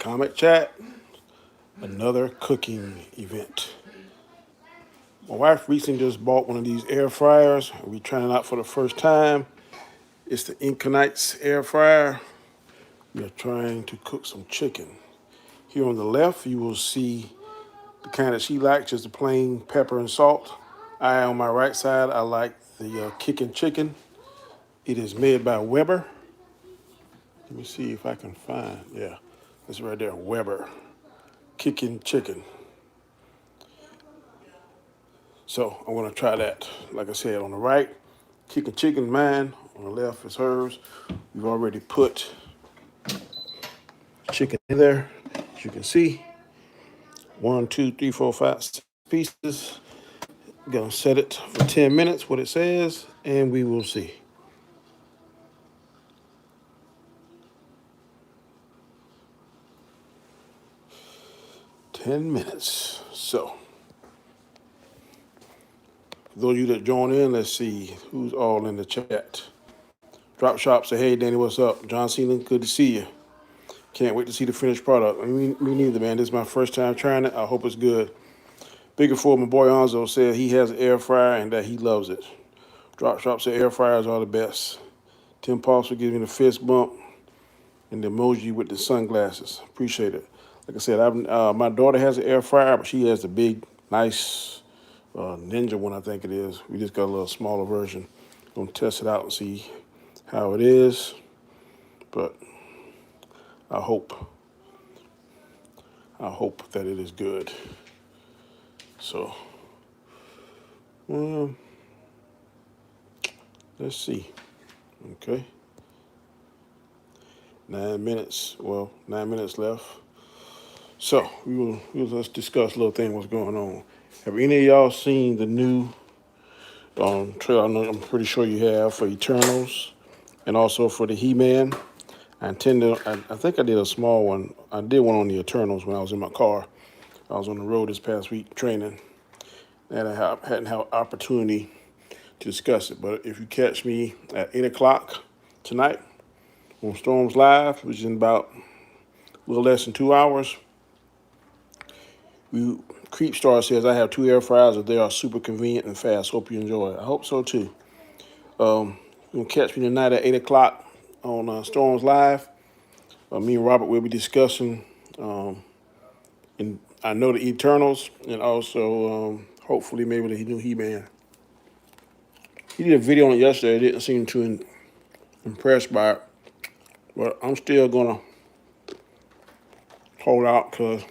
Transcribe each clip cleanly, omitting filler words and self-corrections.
Comic Chat, another cooking event. My wife recently just bought one of these air fryers. We're trying it out for the first time. It's the Incanites air fryer. We are trying to cook some chicken. Here on the left, you will see the kind that she likes, just the plain pepper and salt. On my right side, I like the kicking chicken. It is made by Weber. Let me see if I can find, yeah, it's right there, Weber, kicking chicken. So I want to try that. Like I said, on the right, kicking chicken mine. On the left is hers. We've already put chicken in there, as you can see. 1, 2, 3, 4, 5, 6 pieces. Gonna set it for 10 minutes, what it says, and we will see. Ten minutes. So, for those of you that join in, let's see who's all in the chat. Drop Shop say, hey, Danny, what's up? John Cena, good to see you. Can't wait to see the finished product. Me neither, man. This is my first time trying it. I hope it's good. Bigger for my boy Anzo said he has an air fryer and that he loves it. Drop Shop said air fryers are the best. Tim Paulson gives me the fist bump and the emoji with the sunglasses. Appreciate it. Like I said, my daughter has an air fryer, but she has the big, nice Ninja one, I think it is. We just got a little smaller version. Gonna test it out and see how it is. But I hope that it is good. So, let's see. Okay. 9 minutes. Well, 9 minutes left. So let's discuss a little thing what's going on. Have any of y'all seen the new trailer? I'm pretty sure you have, for Eternals and also for the He-Man. I think I did a small one. I did one on the Eternals when I was in my car. I was on the road this past week training, and I hadn't had an opportunity to discuss it. But if you catch me at 8 o'clock tonight on Storms Live, which is in about a little less than 2 hours, Creepstar says, I have 2 air fryers and they are super convenient and fast. Hope you enjoy it. I hope so too. You'll catch me tonight at 8 o'clock on Storms Live. Me and Robert will be discussing, and I know the Eternals, and also hopefully maybe the new He-Man. He did a video on it yesterday. Didn't seem too impressed by it, but I'm still gonna hold out because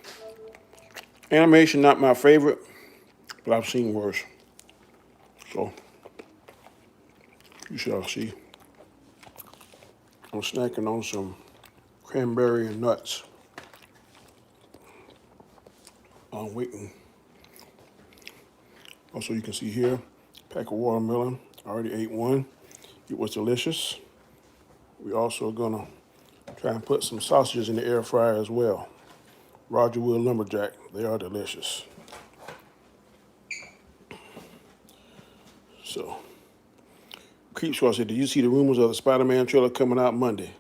animation not my favorite, but I've seen worse. So you shall see. I'm snacking on some cranberry and nuts. I'm waiting. Also, you can see here, pack of watermelon. I already ate one. It was delicious. We're also gonna try and put some sausages in the air fryer as well. Roger Will Lumberjack, they are delicious. So, Creepshaw said, did you see the rumors of the Spider-Man trailer coming out Monday?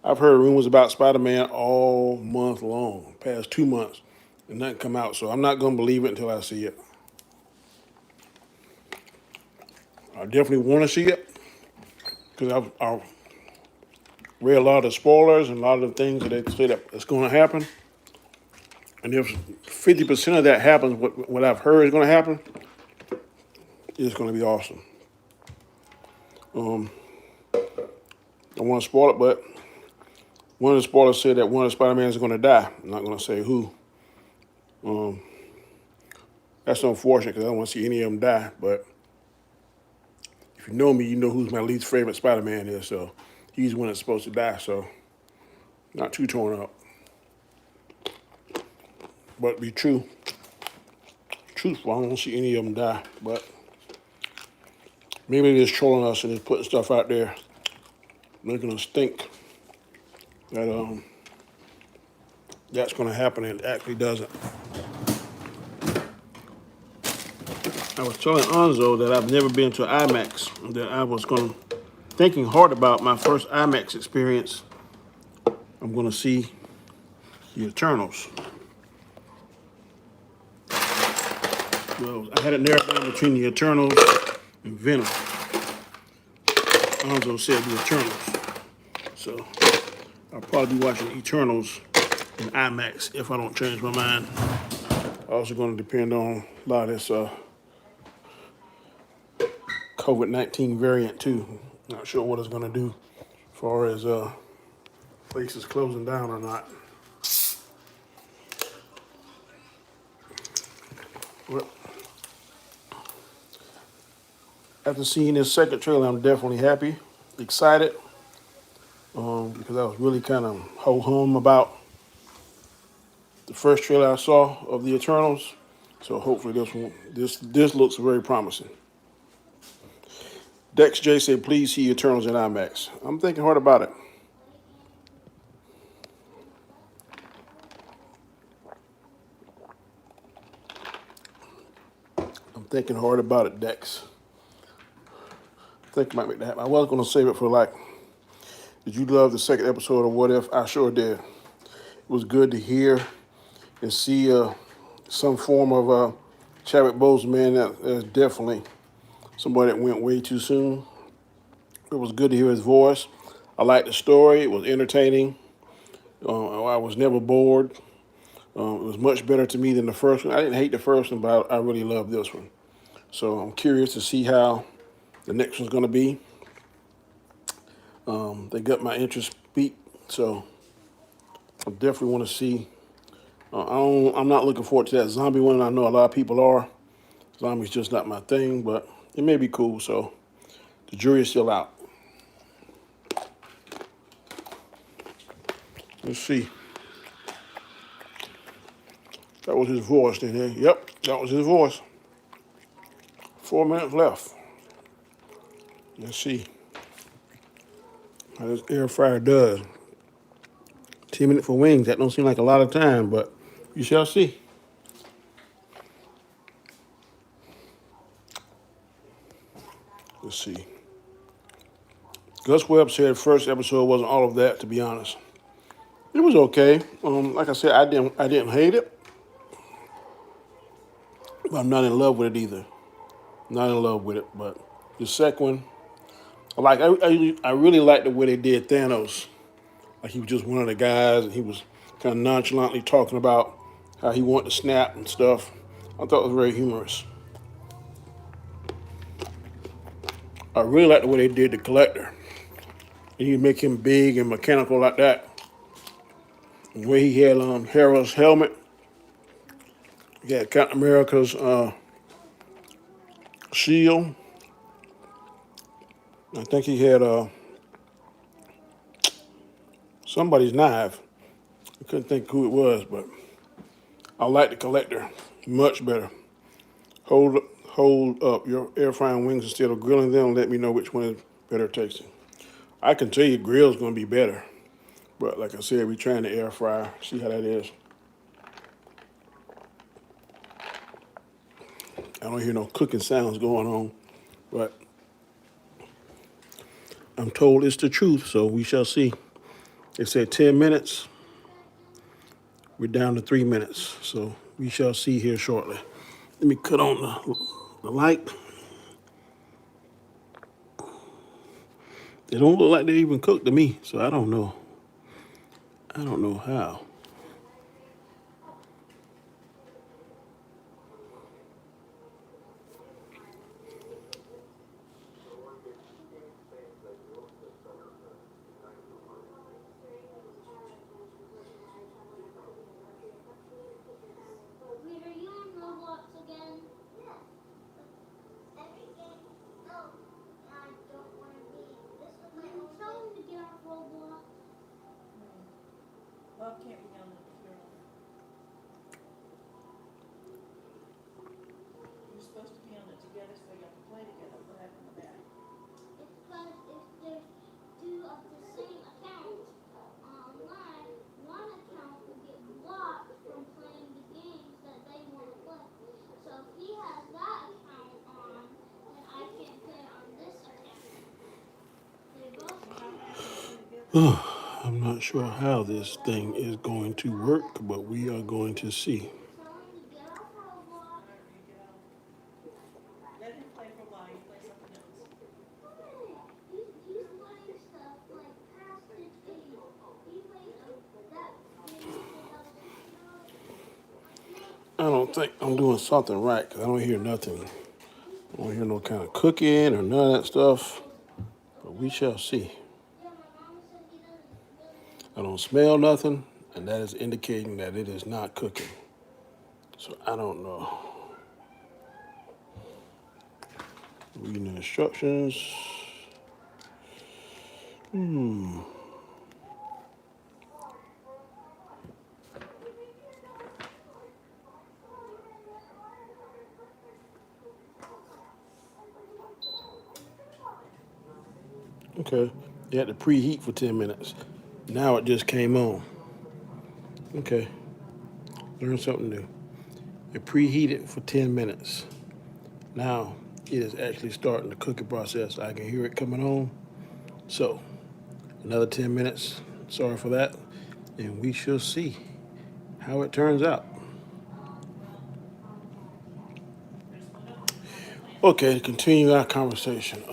I've heard rumors about Spider-Man all month long, past 2 months, and nothing come out, so I'm not gonna believe it until I see it. I definitely want to see it because I've read a lot of the spoilers and a lot of the things that they say that it's going to happen. And if 50% of that happens, what I've heard is going to happen, it's going to be awesome. I want to spoil it, but one of the spoilers said that one of the Spider-Mans is going to die. I'm not going to say who. That's unfortunate because I don't want to see any of them die, but if you know me, you know who's my least favorite Spider-Man is, so he's the one that's supposed to die, so not too torn up. But to be truthful, I don't see any of them die, but maybe they're just trolling us and just putting stuff out there, making us think that that's going to happen, and it actually doesn't. I was telling Anzo that I've never been to IMAX, that I was thinking hard about my first IMAX experience. I'm going to see The Eternals. Well, I had it narrowed down between the Eternals and Venom. Alonzo said the Eternals. So I'll probably be watching Eternals in IMAX if I don't change my mind. Also going to depend on a lot of this COVID-19 variant too. Not sure what it's going to do as far as places closing down or not. Well, after seeing this second trailer, I'm definitely happy, excited, because I was really kind of ho-hum about the first trailer I saw of the Eternals. So hopefully this looks very promising. Dex J said, please see Eternals in IMAX. I'm thinking hard about it. I'm thinking hard about it, Dex. I think I might make that happen. I was going to save it for did you love the second episode of What If? I sure did. It was good to hear and see some form of Chadwick Boseman. That's definitely somebody that went way too soon. It was good to hear his voice. I liked the story. It was entertaining. I was never bored. It was much better to me than the first one. I didn't hate the first one, but I really loved this one. So I'm curious to see how the next one's going to be. They got my interest beat, so I definitely want to see. I'm not looking forward to that zombie one. I know a lot of people are. Zombies just not my thing, but it may be cool. So the jury is still out. Let's see. That was his voice then. Eh? Yep, that was his voice. 4 minutes left. Let's see how this air fryer does. 10 minutes for wings. That don't seem like a lot of time, but you shall see. Let's see. Gus Webb said first episode wasn't all of that, to be honest. It was okay. Like I said, I didn't hate it, but I'm not in love with it either. Not in love with it, but the second one, I really liked the way they did Thanos. Like he was just one of the guys, and he was kind of nonchalantly talking about how he wanted to snap and stuff. I thought it was very humorous. I really liked the way they did the Collector. And you make him big and mechanical like that. The way he had Hera's helmet. He had Captain America's shield. I think he had somebody's knife. I couldn't think who it was, but I like the Collector much better. Hold up your air frying wings instead of grilling them. Let me know which one is better tasting. I can tell you grill's gonna be better, but like I said, we're trying the air fryer. See how that is. I don't hear no cooking sounds going on, but I'm told it's the truth, so we shall see. They said 10 minutes. We're down to 3 minutes, so we shall see here shortly. Let me cut on the light. They don't look like they even cooked to me, so I don't know. I don't know how. Bob can't be on the computer. You're supposed to be on it together so you have to play together. What happened to that? It's because if there's two of the same account online, one account will get blocked from playing the games that they want to play. So if he has that account on, then I can't play on this account. They both How fast are you together? I'm I'm not sure how this thing is going to work, but we are going to see. Tell him to get off Roblox. Whenever you get out. Let him play for a while, you play something else. He's playing stuff like past his age. He played that game without a 6-year-old. I don't think I'm doing something right because I don't hear nothing. I don't hear no kind of cooking or none of that stuff. But we shall see. Yeah, my mom said he doesn't really. I don't smell nothing, and that is indicating that it is not cooking. So I don't know. Reading the instructions. Okay. You had to preheat for 10 minutes. Now it just came on. Okay. Learn something new. It preheated for 10 minutes. Now it is actually starting the cooking process. I can hear it coming on. So another 10 minutes. Sorry for that. And we shall see how it turns out. Okay, to continue our conversation.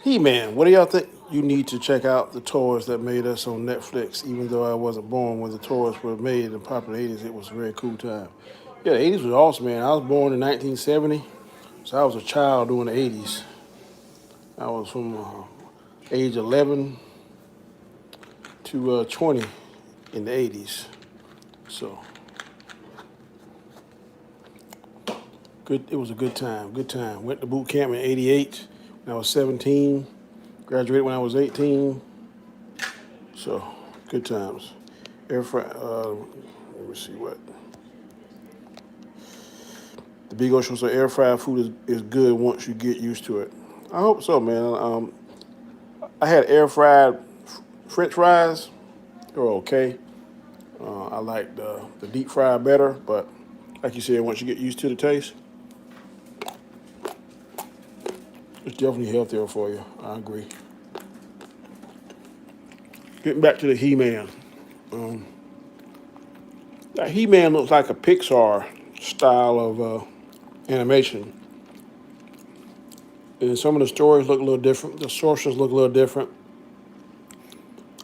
He-Man, what do y'all think? You need to check out the toys that made us on Netflix. Even though I wasn't born when the toys were made in the popular 80s, it was a very cool time. Yeah, the 80s was awesome, man. I was born in 1970, so I was a child during the 80s. I was from age 11 to 20 in the 80s. So, good. It was a good time. Good time. Went to boot camp in '88 when I was 17. Graduated when I was 18. So, good times. Air fry. Let me see what. The Big O show. So air fried food is good once you get used to it. I hope so, man. I had air fried French fries. They were okay. I like the deep fried better, but like you said, once you get used to the taste, it's definitely healthier for you. I agree. Getting back to the He-Man. That He-Man looks like a Pixar style of animation. And some of the stories look a little different. The sorcerers look a little different.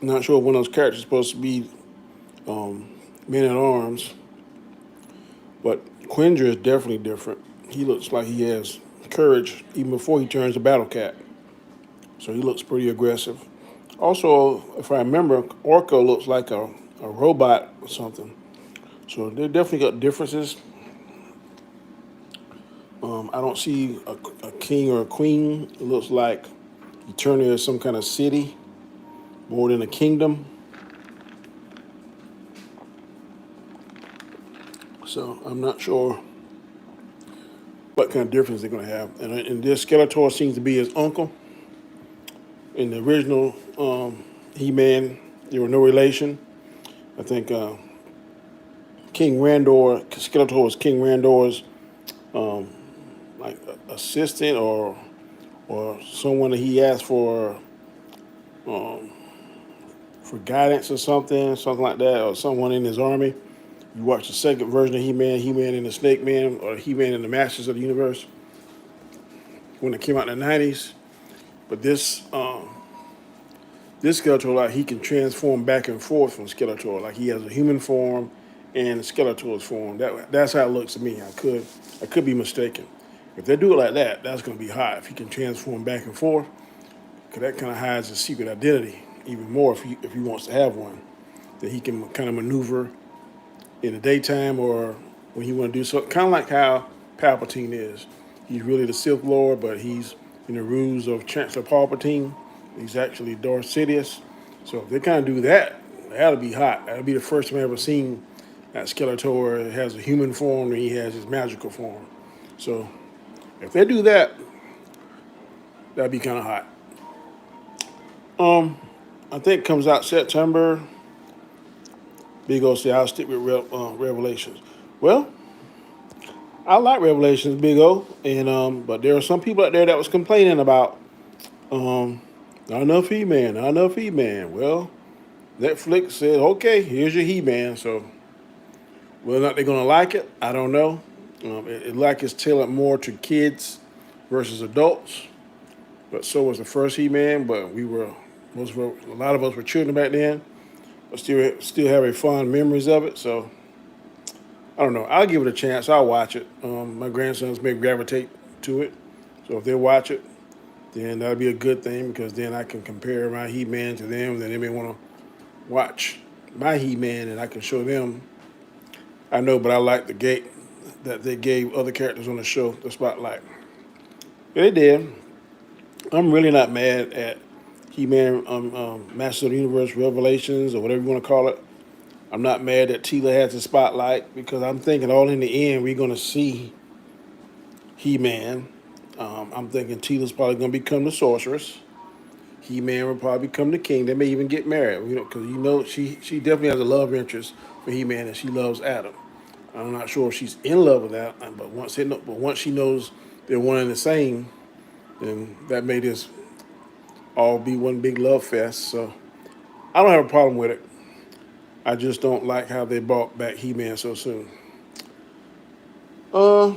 I'm not sure if one of those characters is supposed to be men at arms, but Quindra is definitely different. He looks like he has courage even before he turns to Battle Cat. So he looks pretty aggressive. Also, if I remember, Orko looks like a robot or something. So they definitely got differences. I don't see a king or a queen. It looks like Eternia is some kind of city more than a kingdom. So I'm not sure what kind of difference they're going to have. And this Skeletor seems to be his uncle. In the original He-Man, there were no relation. I think King Randor, Skeletor was King Randor's like assistant or someone that he asked for guidance or something like that, or someone in his army. You watch the second version of He-Man, He-Man and the Snake Man, or He-Man and the Masters of the Universe, when it came out in the '90s. But this Skeletor, like he can transform back and forth from Skeletor. Like he has a human form and Skeletor's form. That's how it looks to me. I could be mistaken. If they do it like that, that's going to be hot. If he can transform back and forth, because that kind of hides his secret identity even more if he wants to have one. That he can kind of maneuver in the daytime or when he want to do something. Kind of like how Palpatine is. He's really the Sith Lord, but he's in the rules of Chancellor Palpatine. He's actually Darth Sidious. So if they kind of do that, that'll be hot. That'll be the first time I've ever seen that Skeletor has a human form and he has his magical form. So if they do that, that'd be kind of hot. I think it comes out September. Big O said I'll stick with Revelations. Well, I like Revelations, Big O, and but there are some people out there that was complaining about Not enough He-Man, not enough He-Man. Well, Netflix said, okay, here's your He-Man. So whether or not they're gonna like it, I don't know. It like it's tailored more to kids versus adults. But so was the first He-Man. But a lot of us were children back then, but still have a fond memories of it. So I don't know. I'll give it a chance. I'll watch it. My grandsons may gravitate to it, so if they watch it, then that'll be a good thing because then I can compare my He-Man to them. Then they may want to watch my He-Man, and I can show them. I know, but I like the gate that they gave other characters on the show the spotlight. Yeah, they did. I'm really not mad at He-Man, Masters of the Universe Revelations or whatever you want to call it. I'm not mad that Tila has the spotlight because I'm thinking all in the end we're gonna see He-Man. I'm thinking Tila's probably gonna become the sorceress. He-Man will probably become the king. They may even get married, because she definitely has a love interest for He-Man and she loves Adam. I'm not sure if she's in love with that, but once she knows they're one and the same, then that made this all be one big love fest. So I don't have a problem with it. I just don't like how they brought back He-Man so soon. Uh,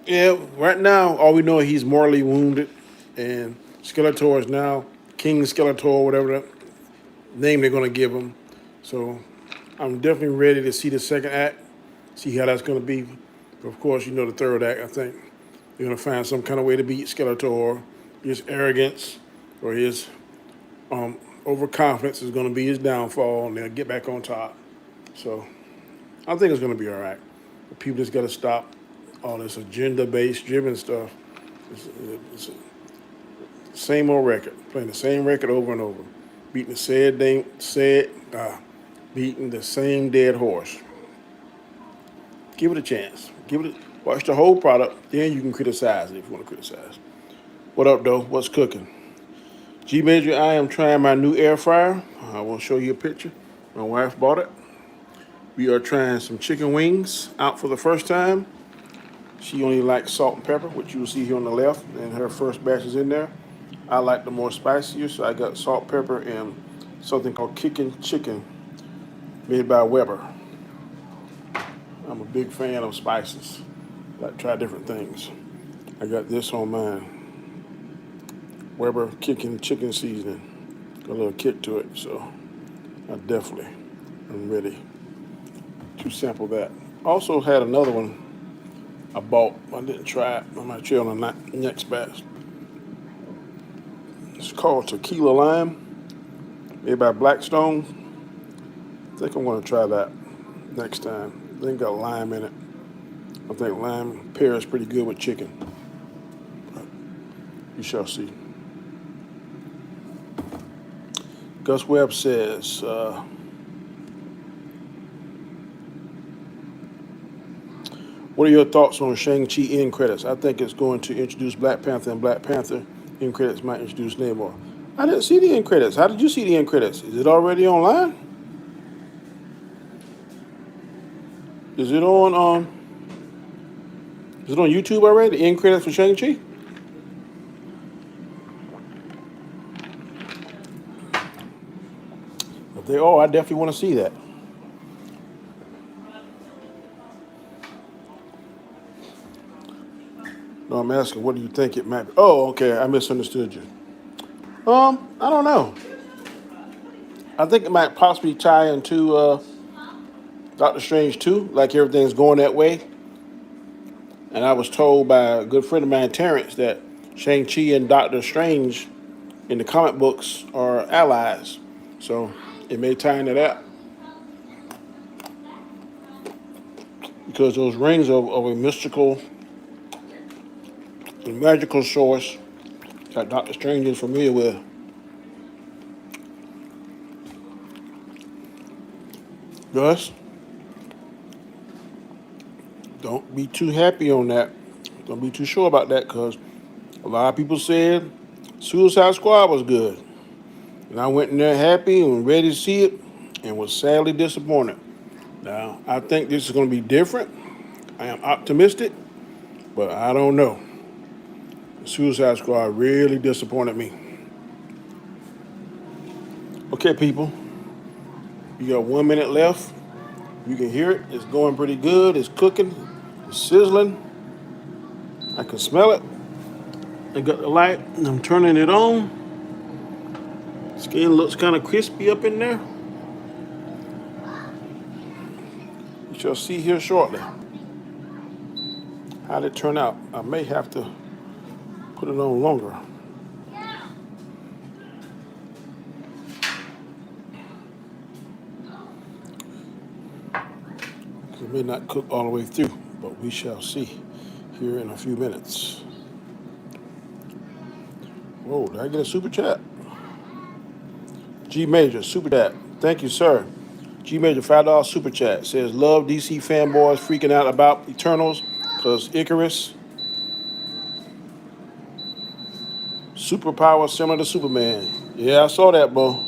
yeah. Right now, all we know is he's mortally wounded, and Skeletor is now King Skeletor, whatever the name they're gonna give him. So I'm definitely ready to see the second act, see how that's gonna be. But of course, the third act. I think they're gonna find some kind of way to beat Skeletor. His arrogance or his overconfidence is gonna be his downfall, and they'll get back on top. So I think it's gonna be all right. But people just gotta stop all this agenda-based driven stuff. It's the same old record, playing the same record over and over, beating beating the same dead horse. Give it a chance. Watch the whole product, then you can criticize it if you want to criticize. What up, though? What's cooking? G Major, I am trying my new air fryer. I will show you a picture. My wife bought it. We are trying some chicken wings out for the first time. She only likes salt and pepper, which you will see here on the left, and her first batch is in there. I like the more spicier, so I got salt, pepper, and something called kicking chicken, made by Weber. I'm a big fan of spices. I like to try different things. I got this on mine. Weber kicking chicken seasoning. Got a little kick to it, so I definitely am ready to sample that. Also had another one I bought. I didn't try it. I might try it on the next batch. It's called Tequila Lime, made by Blackstone. I think I'm going to try that next time. I think got lime in it. I think lime pairs pretty good with chicken. But you shall see. Gus Webb says, what are your thoughts on Shang-Chi end credits? I think it's going to introduce Black Panther, and Black Panther end credits might introduce Namor. I didn't see the end credits. How did you see the end credits? Is it already online? Is it on YouTube already? The end credits for Shang-Chi? If they are, I definitely want to see that. No, I'm asking, what do you think it might be? Oh, okay, I misunderstood you. I don't know. I think it might possibly tie into Doctor Strange 2, like everything's going that way. And I was told by a good friend of mine, Terrence, that Shang-Chi and Doctor Strange in the comic books are allies. So it may tie into that. Because those rings of a mystical and magical source that Doctor Strange is familiar with. Gus, don't be too happy on that. Don't be too sure about that because a lot of people said Suicide Squad was good. And I went in there happy and ready to see it and was sadly disappointed. Now, I think this is going to be different. I am optimistic, but I don't know. Suicide Squad really disappointed me. Okay, people, you got 1 minute left. You can hear it. It's going pretty good. It's cooking. It's sizzling. I can smell it. I got the light and I'm turning it on. Skin looks kind of crispy up in there. We shall see here shortly. How'd it turn out? I may have to put it on longer. It may not cook all the way through, but we shall see here in a few minutes. Whoa, did I get a super chat? G Major, super chat. Thank you, sir. G Major, $5 super chat. Says, love DC fanboys freaking out about Eternals because Icarus. Superpower similar to Superman. Yeah, I saw that, bro.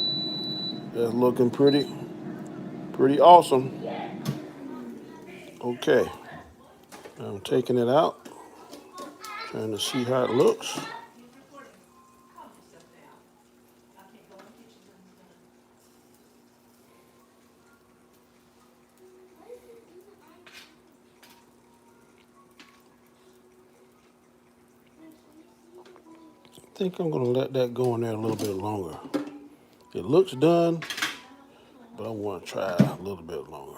That's looking pretty awesome. Okay. I'm taking it out. Trying to see how it looks. I think I'm gonna let that go in there a little bit longer. It looks done, but I want to try a little bit longer.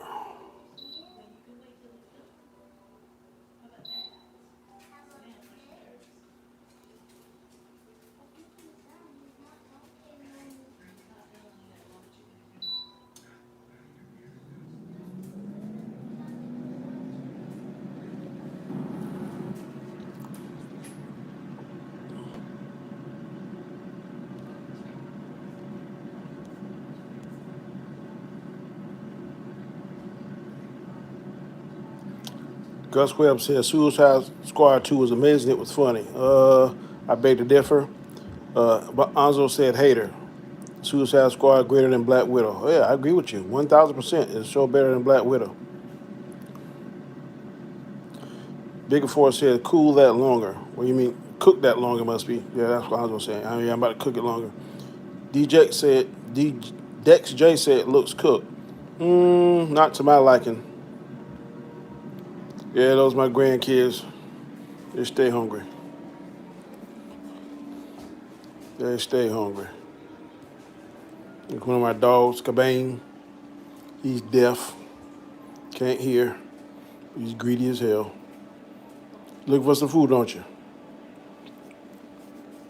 Gus Webb says Suicide Squad 2 was amazing. It was funny. I beg to differ. But Anzo said hater. Suicide Squad greater than Black Widow. Oh, yeah, I agree with you. 1,000%. It's so better than Black Widow. Bigger Force said cool that longer. What do you mean? Cook that longer must be. Yeah, that's what I was saying. I mean, I'm about to cook it longer. DJ said, Dex J said looks cooked. Not to my liking. Yeah, those my grandkids. They stay hungry. They stay hungry. Like one of my dogs, Cabane. He's deaf. Can't hear. He's greedy as hell. Looking for some food, don't you?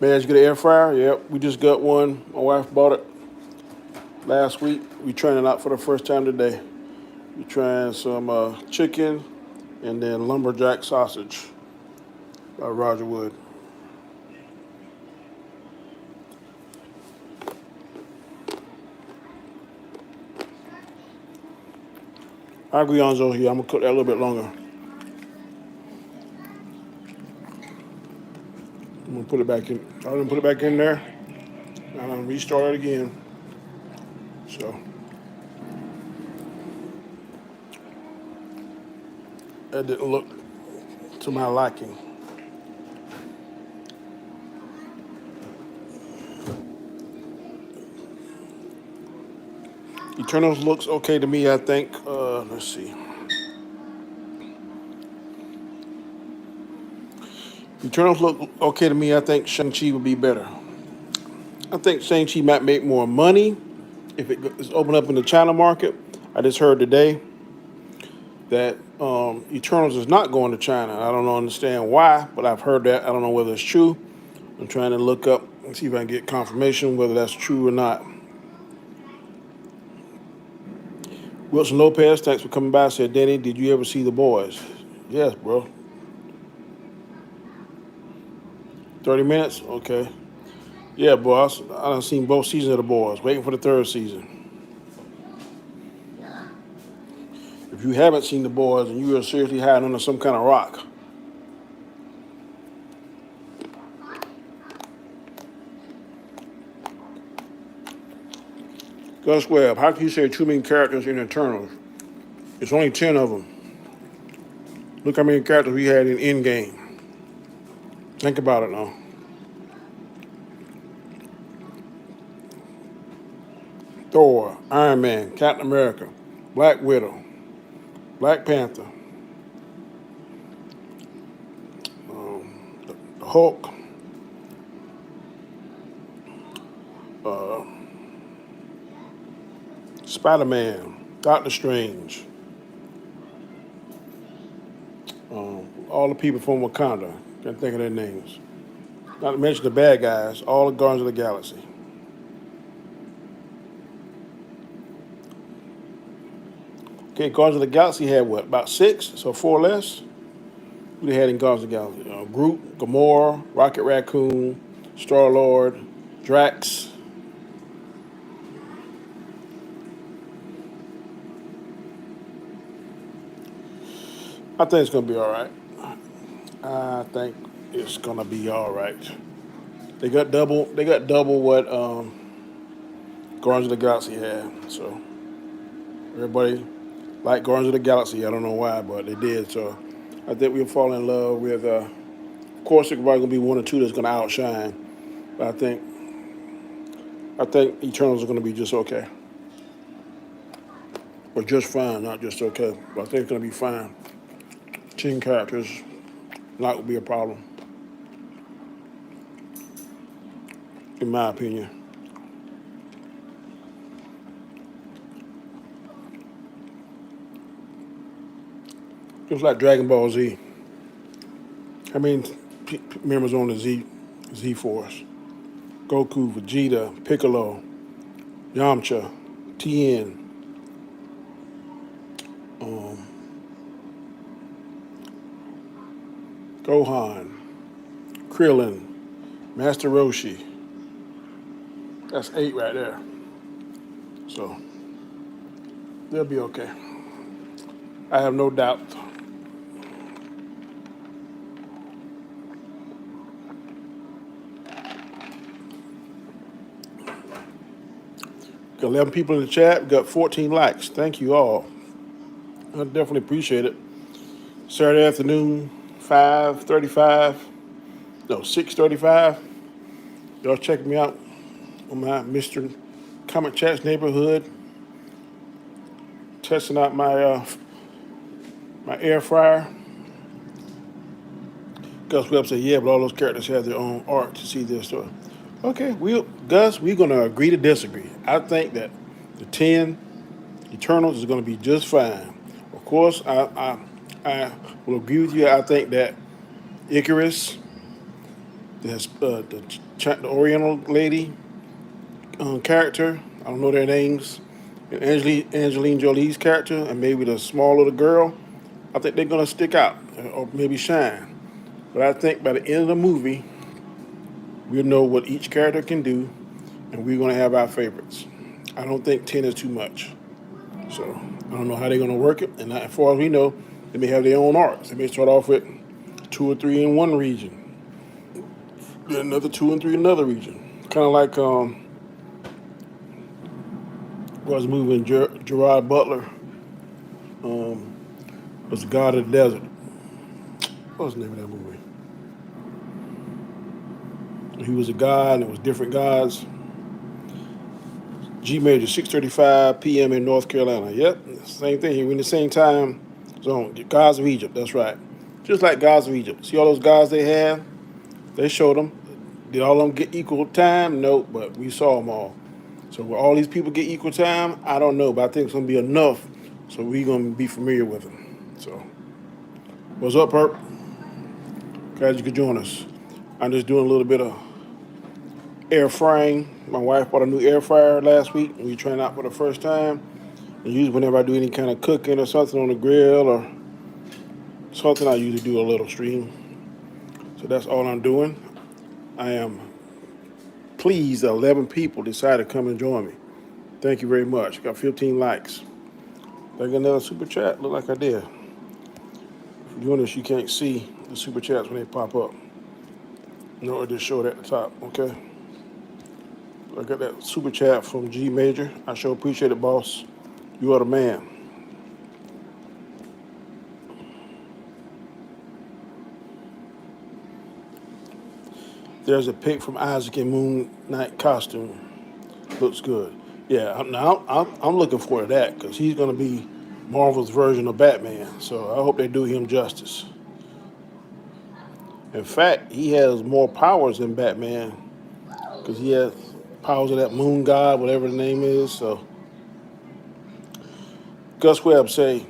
Man, did you get an air fryer? Yep, we just got one. My wife bought it last week. We trying it out for the first time today. We trying some chicken and then lumberjack sausage by Roger Wood. I agree, Anzo. Here, I'm gonna cook that a little bit longer. I'm gonna put it back in. I didn't put it back in there. I'm gonna restart it again. So that didn't look to my liking. Eternals looks okay to me, I think. Let's see. Eternals look okay to me. I think Shang-Chi would be better. I think Shang-Chi might make more money if it is open up in the China market. I just heard today that Eternals is not going to China. I don't understand why, but I've heard that. I don't know whether it's true. I'm trying to look up and see if I can get confirmation whether that's true or not. Wilson Lopez, thanks for coming by. Said, Danny, did you ever see The Boys? Yes, bro. 30 minutes? Okay. Yeah, bro. I done seen both seasons of The Boys. Waiting for the third season. If you haven't seen The Boys and you are seriously hiding under some kind of rock, Gus Webb, how can you say too many characters in Eternals? It's only 10 of them. Look how many characters we had in Endgame. Think about it now. Thor, Iron Man, Captain America, Black Widow, Black Panther, the Hulk, Spider-Man, Doctor Strange, all the people from Wakanda. Can't think of their names. Not to mention the bad guys, all the Guardians of the Galaxy. Okay, Guardians of the Galaxy had what, about 6? So 4 less? Who they had in Guardians of the Galaxy? Groot, Gamora, Rocket Raccoon, Star-Lord, Drax. I think it's gonna be all right. I think it's gonna be all right. They got double. They got double what Guardians of the Galaxy had. So everybody liked Guardians of the Galaxy. I don't know why, but they did. So I think we'll fall in love with. Of course, there's probably gonna be 1 or 2 that's gonna outshine. But I think Eternals are gonna be just okay, or just fine, not just okay. But I think it's gonna be fine. 10 characters, not gonna be a problem, in my opinion. Just like Dragon Ball Z. How many members on the Z Force? Goku, Vegeta, Piccolo, Yamcha, Tien, um, Gohan, Krillin, Master Roshi. That's 8 right there. So they'll be okay. I have no doubt. Got 11 people in the chat. We got 14 likes. Thank you all. I definitely appreciate it. Saturday afternoon, 5:35. No, 6:35. Y'all check me out on my Mr. Comic Chats neighborhood. Testing out my air fryer. Gus Webb said, "Yeah, but all those characters have their own art to see their story." Okay, we're gonna agree to disagree. I think that the 10 Eternals is gonna be just fine. Of course, I will agree with you. I think that Icarus, the Oriental lady character, I don't know their names, and Angeline Jolie's character, and maybe the small little girl, I think they're gonna stick out or maybe shine. But I think by the end of the movie, we'll know what each character can do, and we're gonna have our favorites. I don't think 10 is too much. So I don't know how they're gonna work it. And as far as we know, they may have their own arcs. They may start off with 2 or 3 in one region, then another 2 and 3 in another region. Kind of like was moving Gerard Butler was the God of the Desert. What was the name of that movie? He was a god, and it was different gods. G Major, 6:35 p.m. in North Carolina. Yep, same thing. We're in the same time zone. Gods of Egypt, that's right. Just like Gods of Egypt. See all those gods they have? They showed them. Did all of them get equal time? No, but we saw them all. So will all these people get equal time? I don't know, but I think it's going to be enough so we're going to be familiar with them. So, what's up, Perp? Glad you could join us. I'm just doing a little bit of air frying. My wife bought a new air fryer last week. We trying out for the first time. And usually whenever I do any kind of cooking or something on the grill or something, I usually do a little stream. So that's all I'm doing. I am pleased that 11 people decided to come and join me. Thank you very much. Got 15 likes. Did I get another super chat? Look like I did. If you're doing this, you can't see the super chats when they pop up. No, it just showed at the top, okay? I got that super chat from G Major. I sure appreciate it, boss. You are the man. There's a pic from Isaac in Moon Knight costume. Looks good. Yeah, I'm looking forward to that because he's going to be Marvel's version of Batman. So I hope they do him justice. In fact, he has more powers than Batman because he has powers of that moon god, whatever the name is. So Gus Webb say,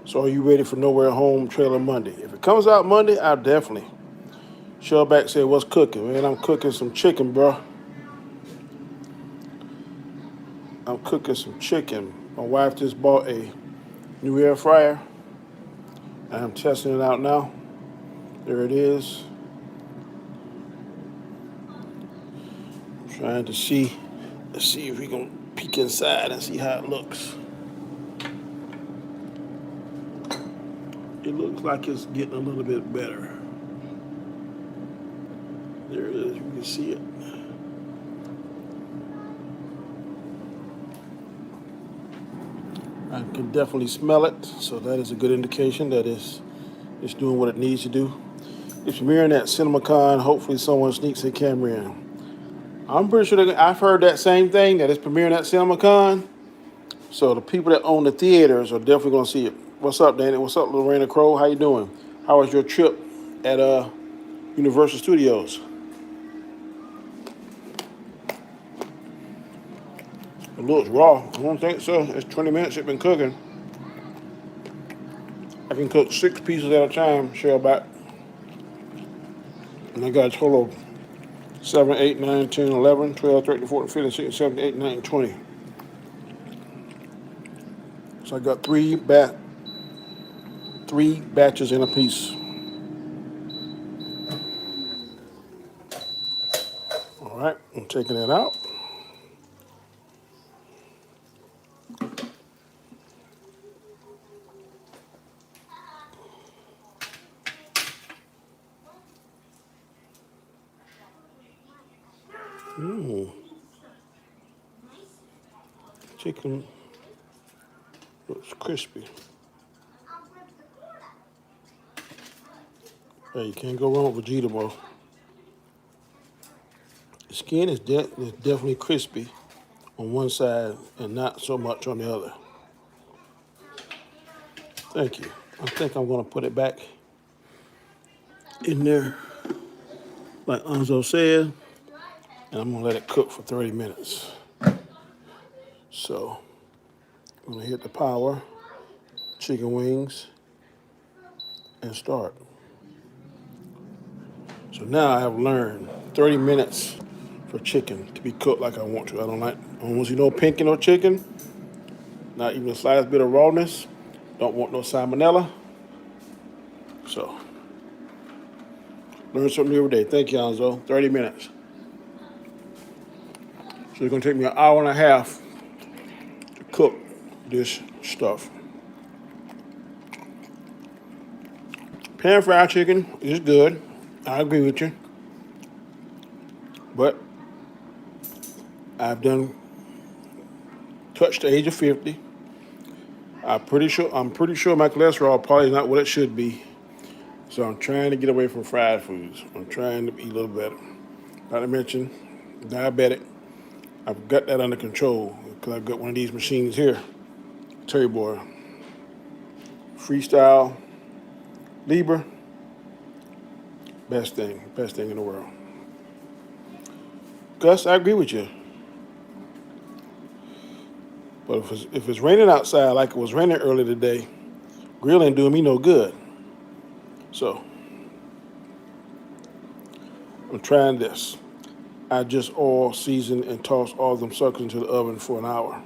"So are you ready for Nowhere Home trailer Monday? If it comes out Monday, I'll definitely." Shellback said, "What's cooking, man? I'm cooking some chicken, bro. I'm cooking some chicken. My wife just bought a new air fryer. I'm testing it out now. There it is. Trying to see, let's see if we can peek inside and see how it looks. It looks like it's getting a little bit better. There it is. You can see it. I can definitely smell it, so that is a good indication that it's doing what it needs to do. It's premiering at CinemaCon. Hopefully, someone sneaks a camera in. I'm pretty sure I've heard that same thing that it's premiering at CinemaCon. So the people that own the theaters are definitely going to see it. What's up, Danny? What's up, Lorena Crow? How you doing? How was your trip at Universal Studios? It looks raw. I don't think so. It's 20 minutes it's been cooking. I can cook 6 pieces at a time, shell back. And I got a total of 7, 8, 9, 10, 11, 12, 13, 14, 15, 16, 17, 18, 19, 20. So I got three batches in a piece. All right, I'm taking that out. Mmm, chicken looks crispy. Hey, you can't go wrong with Vegeta, bro. The skin is definitely crispy on one side and not so much on the other. Thank you. I think I'm gonna put it back in there, like Anzo said, and I'm gonna let it cook for 30 minutes. So I'm gonna hit the power, chicken wings, and start. So now I have learned 30 minutes for chicken to be cooked like I want to. I don't want to see no pink in no chicken, not even the slightest bit of rawness. Don't want no salmonella. So learn something new every day. Thank you, Anzo. 30 minutes. So it's gonna take me an hour and a half to cook this stuff. Pan fried chicken is good. I agree with you. But I've done touched the age of 50. I'm pretty sure my cholesterol probably is not what it should be. So I'm trying to get away from fried foods. I'm trying to eat a little better. Not to mention diabetic. I've got that under control because I've got one of these machines here. Tell you, boy, freestyle Libra, best thing in the world. Gus, I agree with you. But if it's raining outside like it was raining earlier today, grilling doing me no good. So I'm trying this. I just oil, season, and toss all them suckers into the oven for an hour.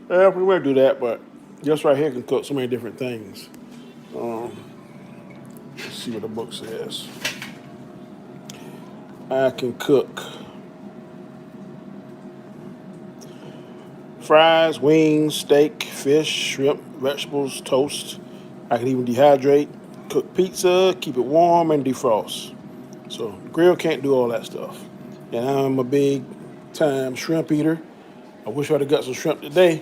Yeah, we might do that, but just right here can cook so many different things. Um, let's see what the book says. I can cook fries, wings, steak, fish, shrimp, vegetables, toast. I can even dehydrate, cook pizza, keep it warm, and defrost. So the grill can't do all that stuff. And I'm a big time shrimp eater. I wish I'd have got some shrimp today,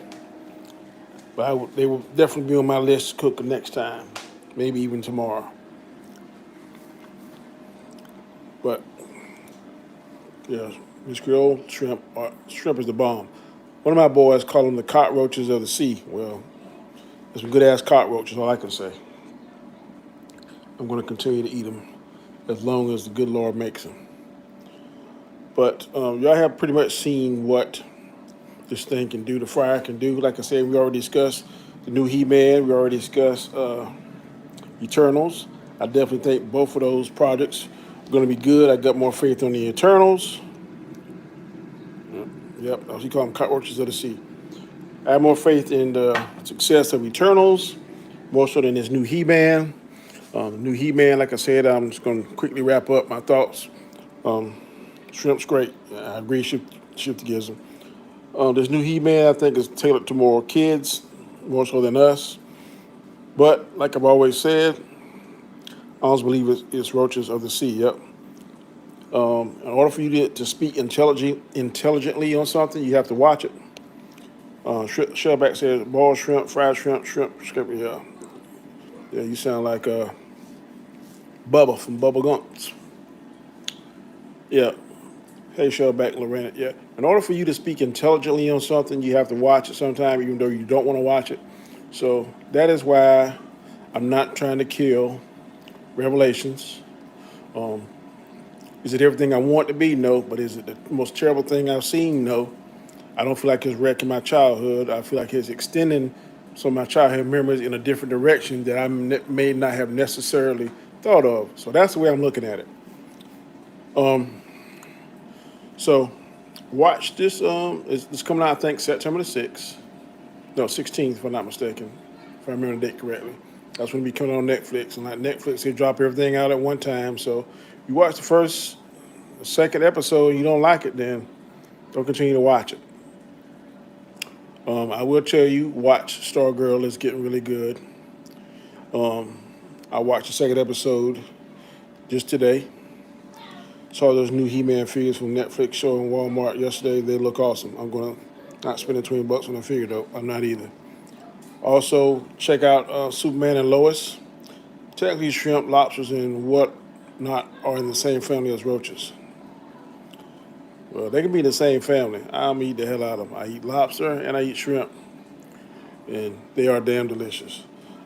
but they will definitely be on my list to cook the next time, maybe even tomorrow. But yeah, Miss Creole, shrimp is the bomb. One of my boys call them the cockroaches of the sea. Well, there's some good ass cockroaches, all I can say. I'm going to continue to eat them as long as the good Lord makes them. But y'all have pretty much seen what this thing can do, the fryer can do. Like I said, we already discussed the new He-Man. We already discussed Eternals. I definitely think both of those projects are going to be good. I got more faith on the Eternals. Yep, you call them cockroaches of the sea. I have more faith in the success of Eternals, more so than this new He-Man. New He-Man, like I said, I'm just going to quickly wrap up my thoughts. Shrimp's great. I agree, Shifty gives them. This new He-Man, I think, is tailored to more kids, more so than us. But like I've always said, I always believe it's roaches of the sea. Yep. In order for you to speak intelligently on something, you have to watch it. Shellback says boiled shrimp, fried shrimp, shrimp. Yeah, yeah. You sound like Bubba from Bubba Gumps. Yeah. Hey, Shellback, Lorena. Yeah. In order for you to speak intelligently on something, you have to watch it sometime, even though you don't want to watch it. So that is why I'm not trying to kill Revelations. Is it everything I want it to be? No. But is it the most terrible thing I've seen? No. I don't feel like it's wrecking my childhood. I feel like it's extending some of my childhood memories in a different direction that I may not have necessarily thought of. So that's the way I'm looking at it. So watch this. It's coming out, I think, September the 6th. No, 16th, if I'm not mistaken, if I remember the date correctly. That's when it be coming on Netflix. And like Netflix, they drop everything out at one time. So you watch the second episode, and you don't like it, then don't continue to watch it. I will tell you, watch Stargirl. It's getting really good. I watched the second episode just today. Saw those new He-Man figures from Netflix show in Walmart yesterday. They look awesome. I'm gonna not spend $20 on a figure though. I'm not either. Also, check out Superman and Lois. Technically, shrimp, lobsters, and whatnot are in the same family as roaches. Well, they can be in the same family. I'm eat the hell out of them. I eat lobster and I eat shrimp, and they are damn delicious.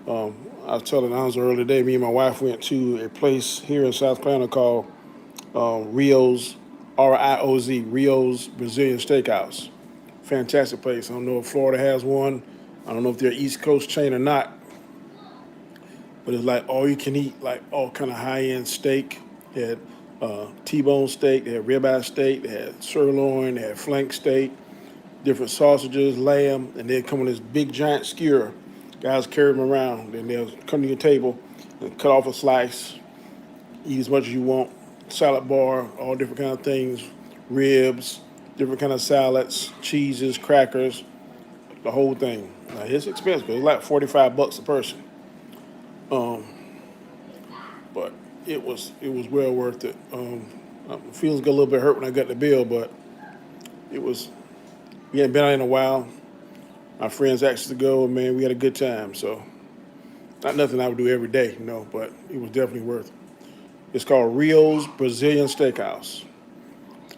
I was telling Anza earlier today, me and my wife went to a place here in South Carolina called Rio's, RIOZ, Rio's Brazilian Steakhouse. Fantastic place. I don't know if Florida has one. I don't know if they're an East Coast chain or not. But it's like all you can eat, like all kind of high-end steak. They had T-bone steak, they had ribeye steak, they had sirloin, they had flank steak, different sausages, lamb, and they'd come on this big giant skewer. Guys carry them around, and they'll come to your table and cut off a slice, eat as much as you want. Salad bar, all different kind of things, ribs, different kind of salads, cheeses, crackers, the whole thing. Now, it's expensive. It's like $45 a person. But it was well worth it. My feelings got a little bit hurt when I got the bill, but it was. We hadn't been out in a while. My friends asked us to go, and man, we had a good time. So, not nothing I would do every day, but it was definitely worth it. It's called Rio's Brazilian Steakhouse.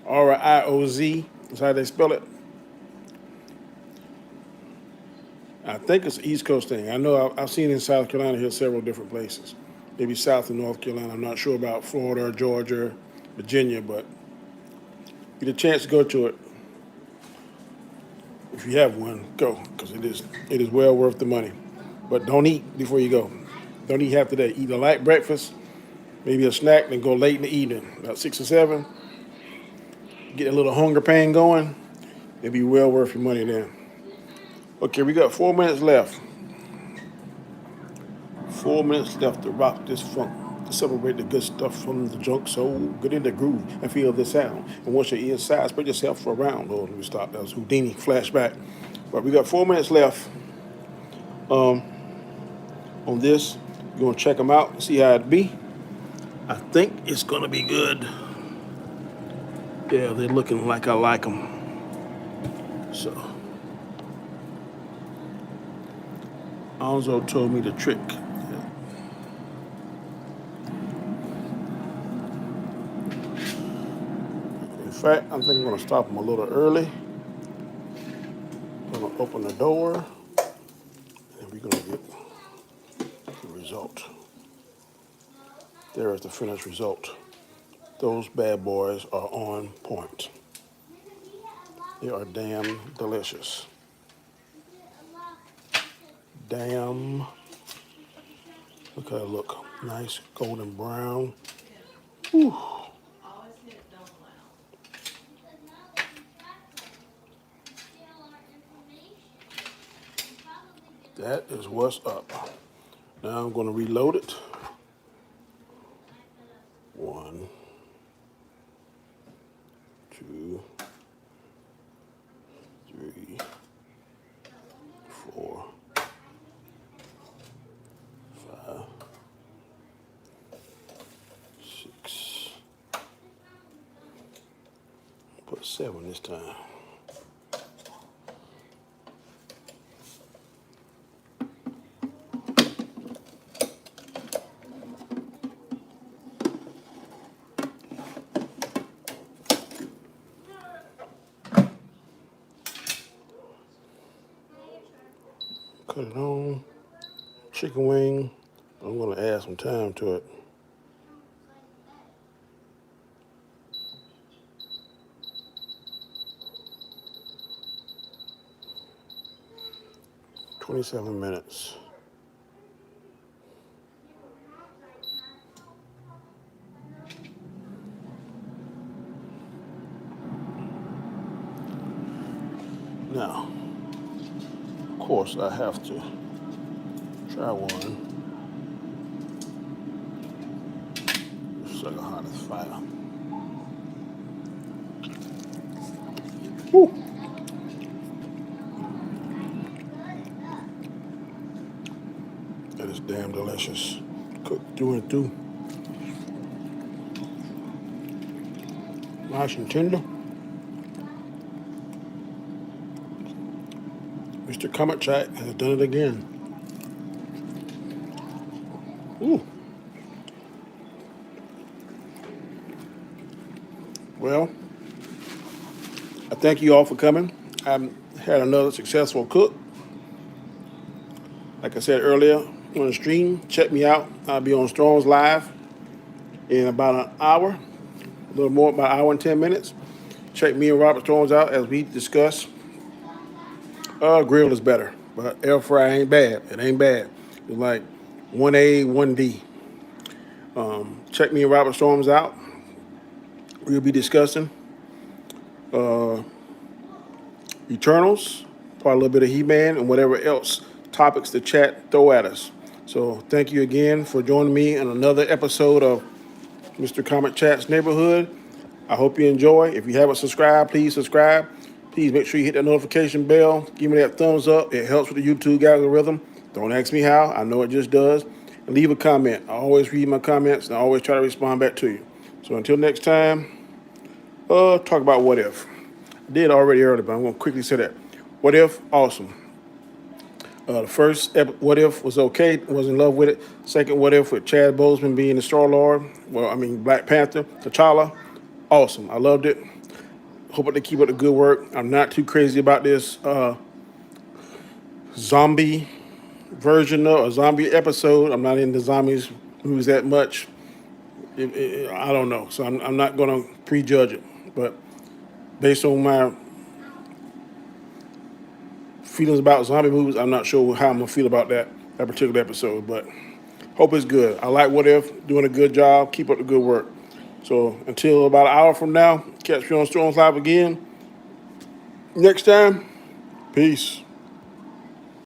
RIOZ is how they spell it. I think it's an East Coast thing. I know I've seen it in South Carolina here several different places. Maybe South and North Carolina. I'm not sure about Florida, Georgia, Virginia, but get a chance to go to it. If you have one, go, because it is well worth the money. But don't eat before you go. Don't eat half the day. Eat a light breakfast, maybe a snack, then go late in the evening, about 6 or 7. Get a little hunger pain going. It'd be well worth your money then. Okay, we got 4 minutes left. 4 minutes left to rock this funk, to separate the good stuff from the junk soul. Get in the groove and feel the sound. And once you're inside, spread yourself around. Oh, let me stop. That was Houdini flashback. But we got 4 minutes left on this. You're going to check them out and see how it be. I think it's going to be good. Yeah, they're looking like I like them. So, Alonzo told me the trick. fact, I think I'm going to stop them a little early. I'm going to open the door, and we're going to get the result. There is the finished result. Those bad boys are on point. They are damn delicious. Damn. Look how they look. Nice golden brown. Whew. Always get it done well. Because now they can track them and steal our information and probably get That is what's up. Now I'm going to reload it. 1, 2, 3, 4, 5, 6. Put 7 this time. Cut it on. Chicken wing. I'm going to add some time to it. "27 minutes. Now, of course, I have to try one. It's like a hot as fire. Woo. That is damn delicious. Cooked through and through. Nice and tender. Mr. Comet Chat has done it again. Ooh. Well, I thank you all for coming. I've had another successful cook. Like I said earlier on the stream, check me out. I'll be on Strong's Live in about an hour, a little more, about an hour and 10 minutes. Check me and Robert Strong's out as we discuss. Grill is better, but air fry ain't bad. It ain't bad. It's like 1A, 1D. Check me and Robert Storms out. We'll be discussing Eternals, probably a little bit of He-Man, and whatever else topics the chat throw at us. So thank you again for joining me in another episode of Mr. Comet Chat's Neighborhood. I hope you enjoy. If you haven't subscribed, please subscribe. Please make sure you hit that notification bell. Give me that thumbs up. It helps with the YouTube algorithm. Don't ask me how. I know it just does. And leave a comment. I always read my comments and I always try to respond back to you. So until next time, talk about what if. I did already earlier, but I'm going to quickly say that. What if? Awesome. The first what if was okay. Was in love with it. Second what if with Chad Boseman being the Star-Lord. Well, I mean Black Panther, T'Challa. Awesome. I loved it. Hope they keep up the good work. I'm not too crazy about this zombie version of a zombie episode. I'm not into zombies movies that much. I don't know. So I'm not going to prejudge it. But based on my feelings about zombie movies, I'm not sure how I'm going to feel about that particular episode. But hope it's good. I like What If, doing a good job. Keep up the good work. So until about an hour from now, catch me on Strong's Live again. Next time, peace.